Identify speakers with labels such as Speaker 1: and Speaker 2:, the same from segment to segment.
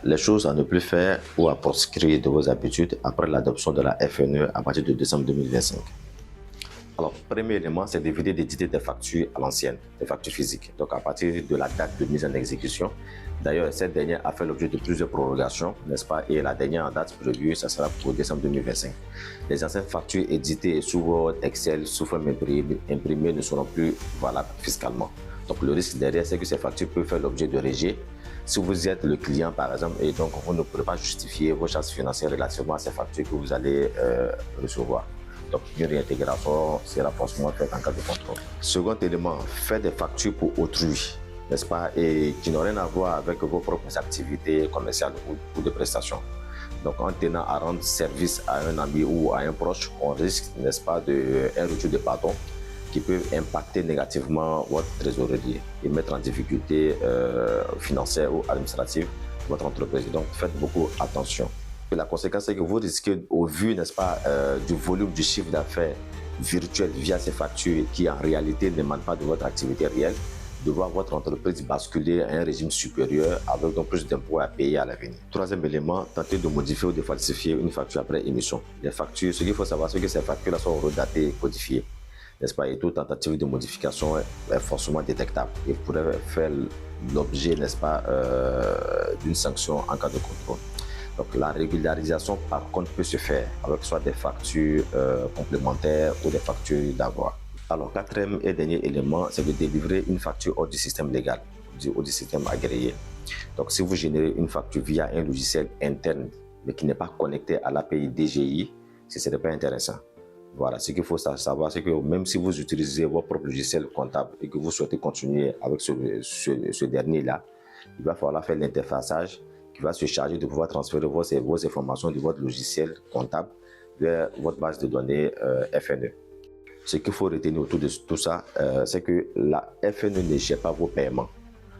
Speaker 1: Les choses à ne plus faire ou à proscrire de vos habitudes après l'adoption de la FNE à partir de décembre 2025. Alors, premier élément, c'est d'éviter d'éditer des factures à l'ancienne, des factures physiques. Donc, à partir de la date de mise en exécution. D'ailleurs, cette dernière a fait l'objet de plusieurs prorogations, n'est-ce pas? Et la dernière date prévue, ça sera pour décembre 2025. Les anciennes factures éditées sous Word, Excel, sous forme imprimée ne seront plus valables fiscalement. Donc, le risque derrière, c'est que ces factures peuvent faire l'objet de rejet. Si vous êtes le client, par exemple, et donc vous ne pourrez pas justifier vos charges financières relativement à ces factures que vous allez recevoir. Donc, une réintégration sera forcément faite en cas de contrôle. Second élément, faire des factures pour autrui, n'est-ce pas, et qui n'ont rien à voir avec vos propres activités commerciales ou de prestations. Donc, en tenant à rendre service à un ami ou à un proche, on risque, n'est-ce pas, un retour de bâton qui peut impacter négativement votre trésorerie et mettre en difficulté financière ou administrative votre entreprise. Donc, faites beaucoup attention. La conséquence, c'est que vous risquez, au vu, n'est-ce pas, du volume du chiffre d'affaires virtuel via ces factures qui, en réalité, n'émanent pas de votre activité réelle, de voir votre entreprise basculer à un régime supérieur avec donc plus d'impôts à payer à l'avenir. Troisième élément, tenter de modifier ou de falsifier une facture après émission. Les factures, ce qu'il faut savoir, c'est que ces factures-là sont redatées et codifiées, n'est-ce pas, et toute tentative de modification est forcément détectable et pourrait faire l'objet, n'est-ce pas, d'une sanction en cas de contrôle. Donc la régularisation, par contre, peut se faire avec soit des factures complémentaires ou des factures d'avoir. Alors, quatrième et dernier élément, c'est de délivrer une facture hors du système légal, hors du système agréé. Donc, si vous générez une facture via un logiciel interne, mais qui n'est pas connecté à l'API DGI, ce ne serait pas intéressant. Voilà, ce qu'il faut savoir, c'est que même si vous utilisez votre propre logiciel comptable et que vous souhaitez continuer avec ce dernier-là, il va falloir faire l'interfaçage qui va se charger de pouvoir transférer vos informations de votre logiciel comptable vers votre base de données FNE. Ce qu'il faut retenir autour de tout ça, c'est que la FNE ne gère pas vos paiements,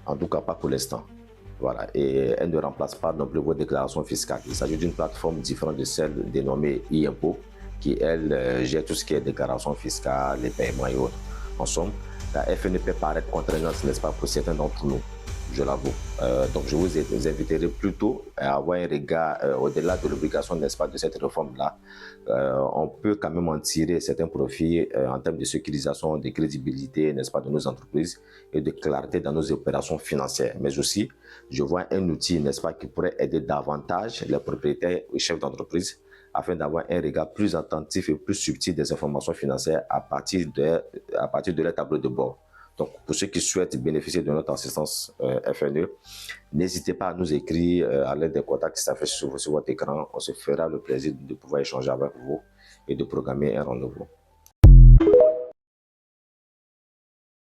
Speaker 1: en tout cas pas pour l'instant. Voilà, et elle ne remplace pas non plus vos déclarations fiscales. Il s'agit d'une plateforme différente de celle dénommée e-impôt, qui elle gère tout ce qui est déclaration fiscale, les paiements et autres. En somme, la FNE peut paraître contraignante, n'est-ce pas, pour certains d'entre nous, je l'avoue. Donc je vous inviterai plutôt à avoir un regard au-delà de l'obligation, n'est-ce pas, de cette réforme-là. On peut quand même en tirer certains profits en termes de sécurisation, de crédibilité, n'est-ce pas, de nos entreprises et de clarté dans nos opérations financières. Mais aussi, je vois un outil, n'est-ce pas, qui pourrait aider davantage les propriétaires et chefs d'entreprise afin d'avoir un regard plus attentif et plus subtil des informations financières à partir de leur tableau de bord. Donc, pour ceux qui souhaitent bénéficier de notre assistance FNE, n'hésitez pas à nous écrire à l'aide des contacts qui s'affichent sur votre écran. On se fera le plaisir de pouvoir échanger avec vous et de programmer un rendez-vous.